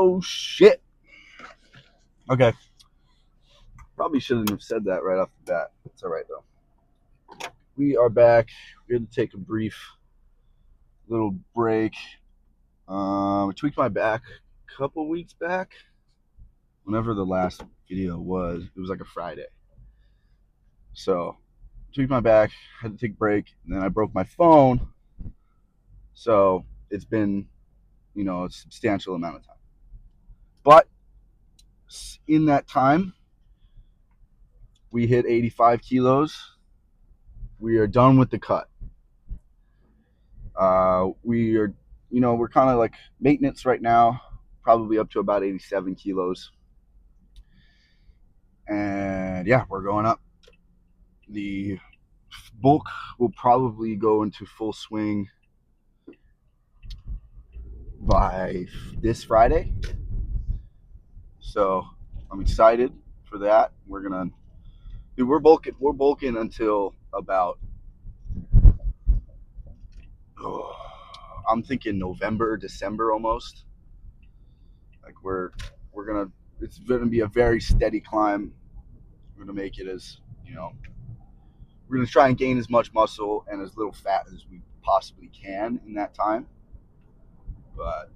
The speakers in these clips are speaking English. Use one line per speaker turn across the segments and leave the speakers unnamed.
Oh shit. Okay. Probably shouldn't have said that right off the bat. It's all right though. We are back. We had to take a brief little break. I tweaked my back a couple weeks back. Whenever the last video was, it was like a Friday. So tweaked my back, had to take a break, and then I broke my phone. So it's been, a substantial amount of time. But in that time, we hit 85 kilos. We are done with the cut. We are, we're kind of like maintenance right now, probably up to about 87 kilos. And yeah, we're going up. The bulk will probably go into full swing by this Friday. So I'm excited for that. We're bulking until about, I'm thinking November, December almost. Like it's gonna be a very steady climb. We're gonna make it as, we're gonna try and gain as much muscle and as little fat as we possibly can in that time. But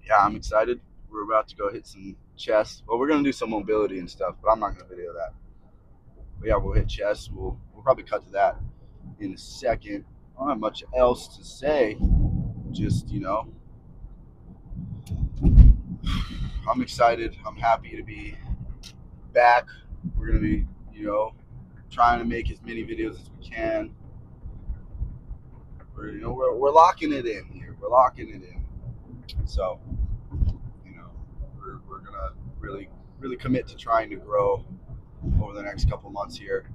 yeah, I'm excited. We're about to go hit some chest. Well, we're gonna do some mobility and stuff, but I'm not gonna video that. But yeah, we'll hit chest. We'll probably cut to that in a second. I don't have much else to say. Just, I'm excited. I'm happy to be back. We're gonna be, trying to make as many videos as we can. We're locking it in here. We're locking it in. So, we're gonna really commit to trying to grow over the next couple months here.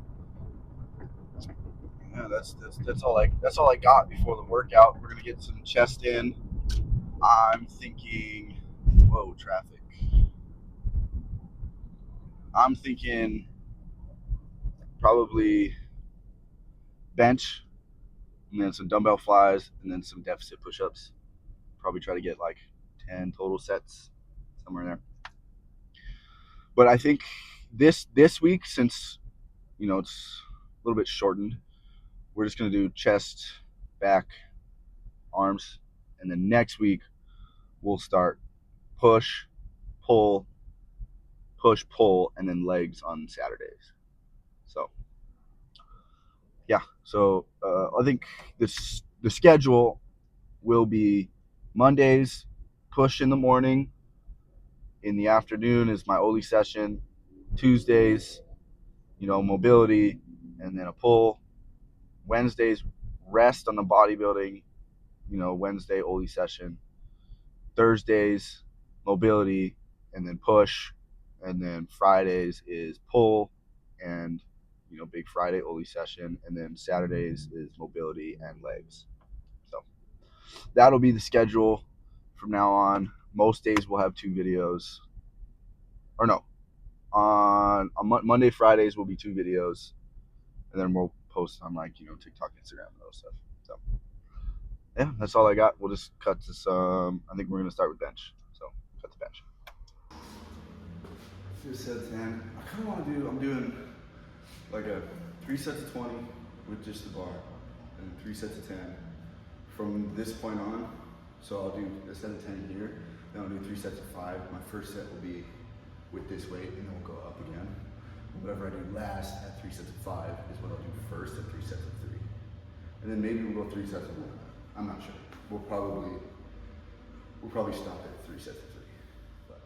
Yeah, that's all I got before the workout. We're gonna get some chest in. I'm thinking, whoa, traffic. I'm thinking probably bench, and then some dumbbell flies, and then some deficit push-ups. Probably try to get like 10 total sets, somewhere in there. But I think this week, since it's a little bit shortened, we're just gonna do chest, back, arms, and then next week we'll start push, pull, and then legs on Saturdays. So yeah, so I think the schedule will be Mondays push in the morning. In the afternoon is my Oli session. Tuesdays, mobility, and then a pull. Wednesdays, rest on the bodybuilding. Wednesday Oli session. Thursdays, mobility, and then push. And then Fridays is pull and, big Friday Oli session. And then Saturdays is mobility and legs. So that'll be the schedule from now on. Most days we'll have 2 videos. Or no, on Monday, Fridays will be 2 videos. And then we'll post on TikTok, Instagram, and those stuff. So yeah, that's all I got. We'll just cut to some. I think we're gonna start with bench. So cut to bench. 2 sets in. I kind of want to do. I'm doing like a 3 sets of 20 with just the bar, and 3 sets of 10 from this point on. So I'll do a set of 10 here. Then I'll do 3 sets of 5. My first set will be with this weight, and then we'll go up again. Whatever I do last at 3 sets of 5 is what I'll do first at 3 sets of 3. And then maybe we'll go 3 sets of 1. I'm not sure. We'll probably stop at 3 sets of 3. But.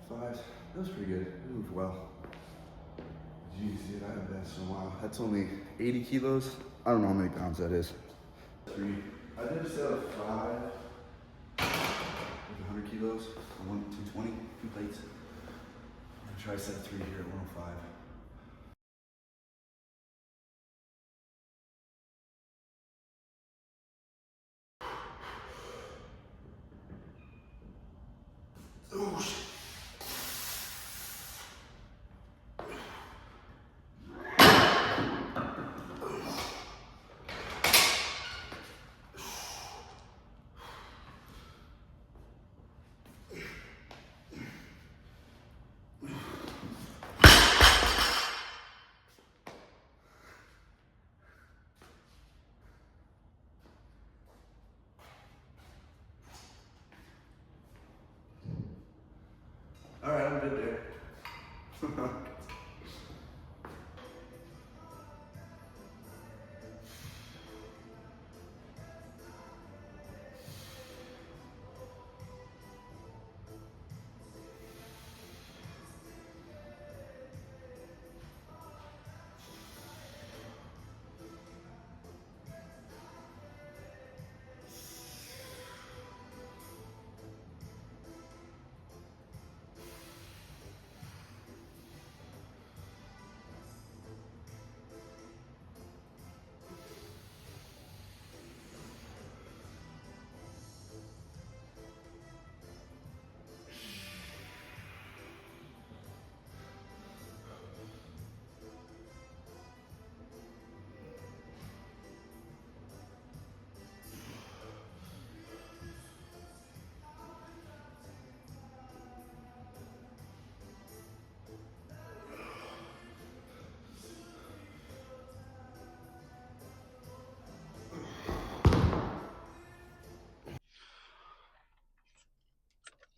Five. That was pretty good. It moved well. Jeez, dude, I haven't done so in a while. That's only 80 kilos. I don't know how many pounds that is. 3. I did a set of 5 with 100 kilos. I won 220, 2 plates. I'm gonna try set 3 here at 105.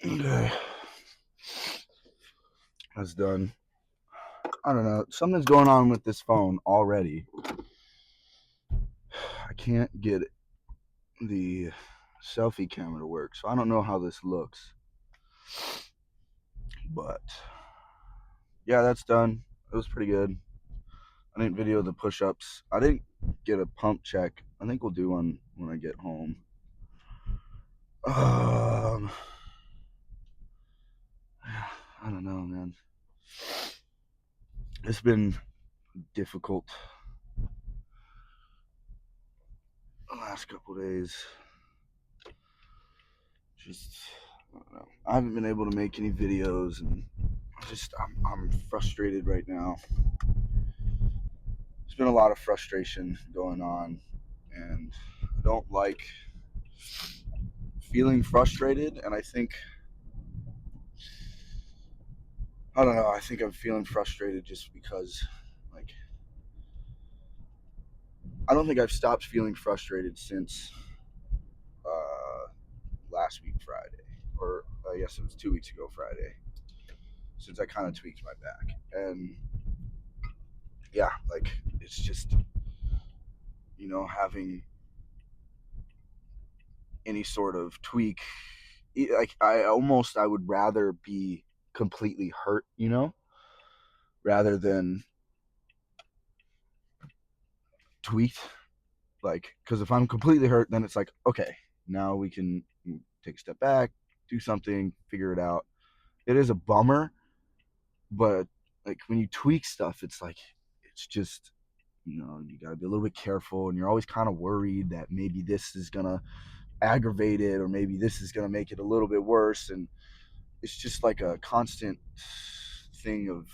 Okay, that's done. I don't know. Something's going on with this phone already. I can't get the selfie camera to work, so I don't know how this looks. But yeah, that's done. It was pretty good. I didn't video the push-ups. I didn't get a pump check. I think we'll do one when I get home. I don't know, man. It's been difficult the last couple days. Just, I don't know. I haven't been able to make any videos, and I'm frustrated right now. There's been a lot of frustration going on, and I don't like feeling frustrated. And I don't know. I think I'm feeling frustrated just because, like, I don't think I've stopped feeling frustrated since last week Friday, or I guess it was 2 weeks ago Friday, since I kind of tweaked my back. And yeah, like, it's just, having any sort of tweak, like, I would rather be completely hurt, rather than tweaked. Like, because if I'm completely hurt, then it's like, okay, now we can take a step back, do something, figure it out. It is a bummer, but like when you tweak stuff, it's like, it's just, you got to be a little bit careful, and you're always kind of worried that maybe this is going to aggravate it, or maybe this is going to make it a little bit worse. And it's just like a constant thing of,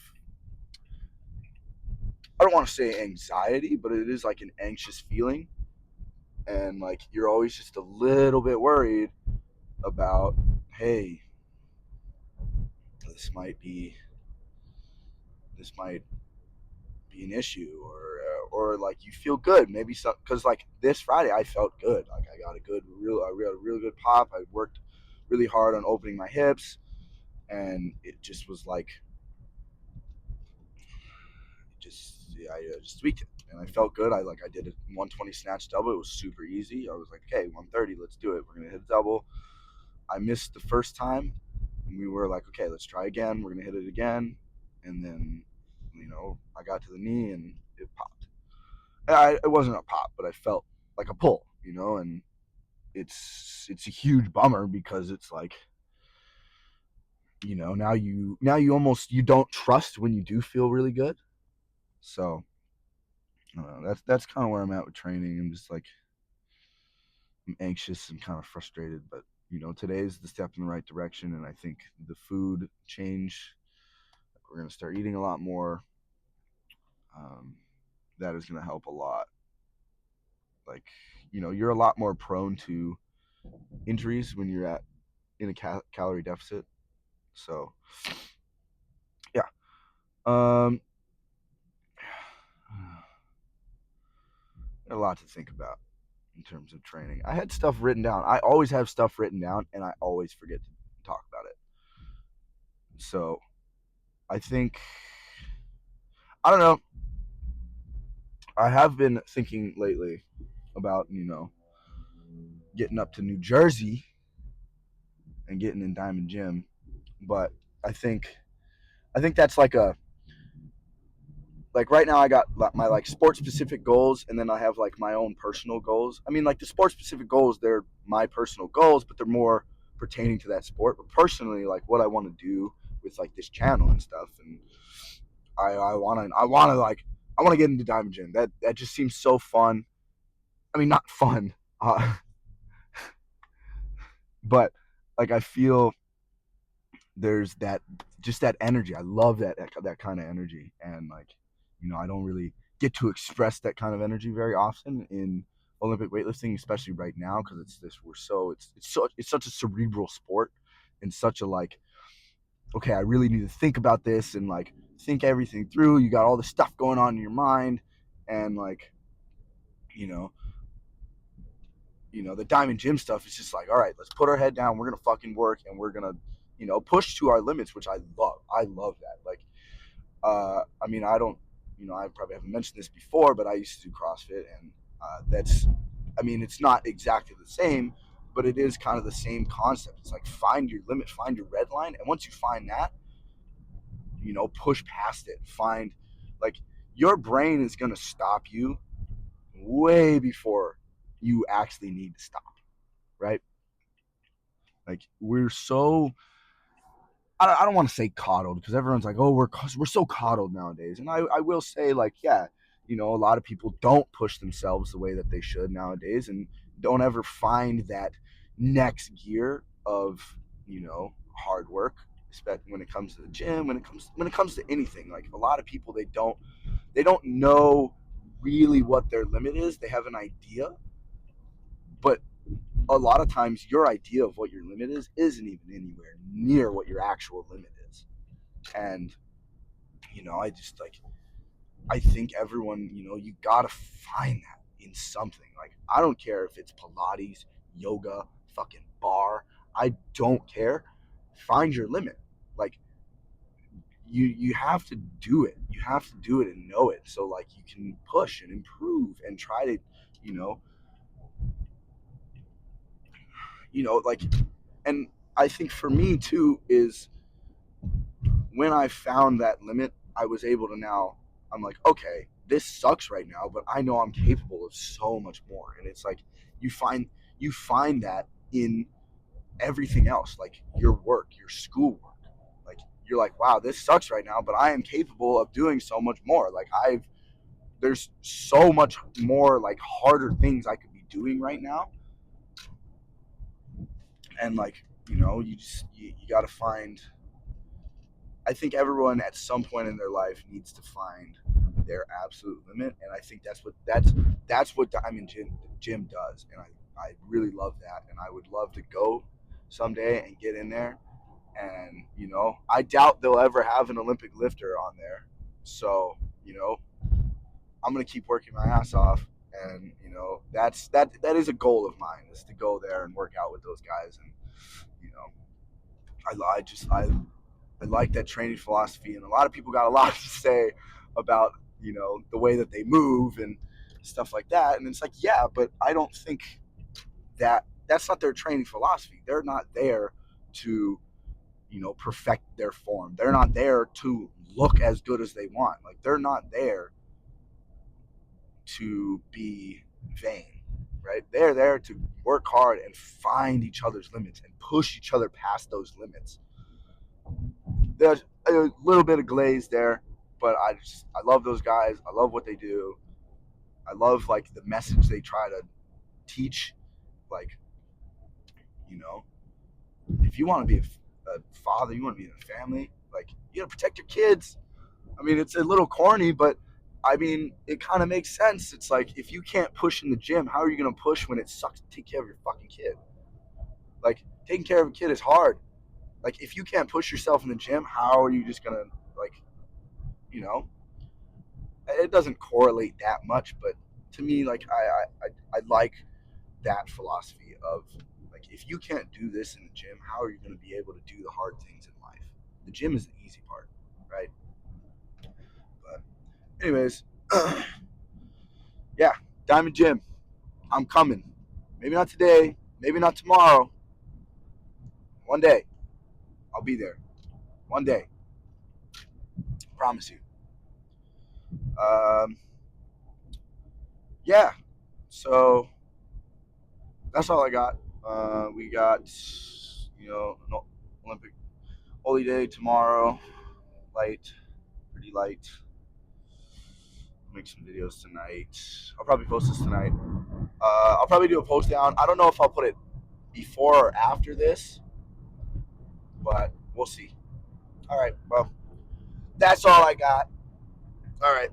I don't want to say anxiety, but it is like an anxious feeling. And like, you're always just a little bit worried about, hey, this might be this might be an issue, or like, you feel good maybe, some, because like this Friday I felt good. Like, I got a really good pop. I worked really hard on opening my hips, and it just was like, I just tweaked it, and I felt good. I did a 120 snatch double. It was super easy. I was like, okay, 130, let's do it. We're gonna hit a double. I missed the first time, and we were like, okay, let's try again. We're gonna hit it again, and then, I got to the knee and it popped. It wasn't a pop, but I felt like a pull, and it's a huge bummer, because it's like, now you almost, you don't trust when you do feel really good. So I don't know, that's kind of where I'm at with training. I'm just like, I'm anxious and kind of frustrated, but today's the step in the right direction, and I think the food change, like, we're gonna start eating a lot more. Um, that is gonna help a lot. Like, you're a lot more prone to injuries when you're in a calorie deficit. So yeah, um, a lot to think about in terms of training. I had stuff written down. I always have stuff written down, and I always forget to talk about it. So I think I don't know. I have been thinking lately about, getting up to New Jersey and getting in Diamond Gym, but I think I think that's like right now I got my like sports specific goals, and then I have like my own personal goals. I mean, like the sports specific goals, they're my personal goals, but they're more pertaining to that sport. But personally, like what I want to do with like this channel and stuff, and I want to get into Diamond Gym. That just seems so fun. I mean, not fun, but like I feel there's that just that energy. I love that kind of energy, and like I don't really get to express that kind of energy very often in Olympic weightlifting, especially right now because it's such a cerebral sport and such a like okay, I really need to think about this and like think everything through. You got all the stuff going on in your mind, and like you know the Diamond Gym stuff is just like, all right, let's put our head down. We're gonna fucking work, and we're gonna, push to our limits, which I love. I love that. Like, I mean, I don't, I probably haven't mentioned this before, but I used to do CrossFit, and I mean, it's not exactly the same, but it is kind of the same concept. It's like find your limit, find your red line, and once you find that, push past it. Find, like, your brain is gonna stop you way before you actually need to stop, right? Like we're so I don't want to say coddled because everyone's like, oh, we're so coddled nowadays, and I will say like, yeah, a lot of people don't push themselves the way that they should nowadays, and don't ever find that next gear of hard work, especially when it comes to the gym, when it comes to anything. Like a lot of people, they don't know really what their limit is. They have an idea, but a lot of times your idea of what your limit is isn't even anywhere near what your actual limit is. And I just like I think everyone, you gotta find that in something. Like I don't care if it's Pilates, yoga, fucking bar, I don't care. Find your limit. Like you have to do it, you have to do it and know it, so like you can push and improve and try to you know like. And I think for me too is when I found that limit, I was able to now, I'm like, okay, this sucks right now, but I know I'm capable of so much more. And it's like you find that in everything else, like your work, your schoolwork. Like you're like, wow, this sucks right now, but I am capable of doing so much more. Like there's so much more like harder things I could be doing right now. And like, you got to find, I think everyone at some point in their life needs to find their absolute limit, and I think that's what Diamond Gym does, and I really love that, and I would love to go someday and get in there, and I doubt they'll ever have an Olympic lifter on there, so I'm gonna keep working my ass off, and that is a goal of mine, is to go there and work out with those guys, and you know I like that training philosophy, and a lot of people got a lot to say about the way that they move and stuff like that. And it's like, yeah, but I don't think that's not their training philosophy. They're not there to perfect their form. They're not there to look as good as they want. Like they're not there to be vain, right? They're there to work hard and find each other's limits and push each other past those limits. There's a little bit of glaze there, but I love those guys. I love what they do. I love like the message they try to teach. Like, you know, if you want to be a father, you want to be in a family, like you gotta protect your kids. I mean, it's a little corny, but I mean, it kind of makes sense. It's like if you can't push in the gym, how are you gonna push when it sucks to take care of your fucking kid? Like taking care of a kid is hard. Like if you can't push yourself in the gym, how are you just gonna like you know it doesn't correlate that much, but to me, like I like that philosophy of like if you can't do this in the gym, how are you going to be able to do the hard things in life? The gym is the easy part, right? But Anyways, yeah, Diamond Gym. I'm coming. Maybe not today. Maybe not tomorrow. One day, I'll be there. One day, promise you. Um, yeah. So that's all I got. We got, an Olympic holy day tomorrow. Light, pretty light. I'll make some videos tonight. I'll probably post this tonight. I'll probably do a post down. I don't know if I'll put it before or after this, but we'll see. All right, well, that's all I got. All right.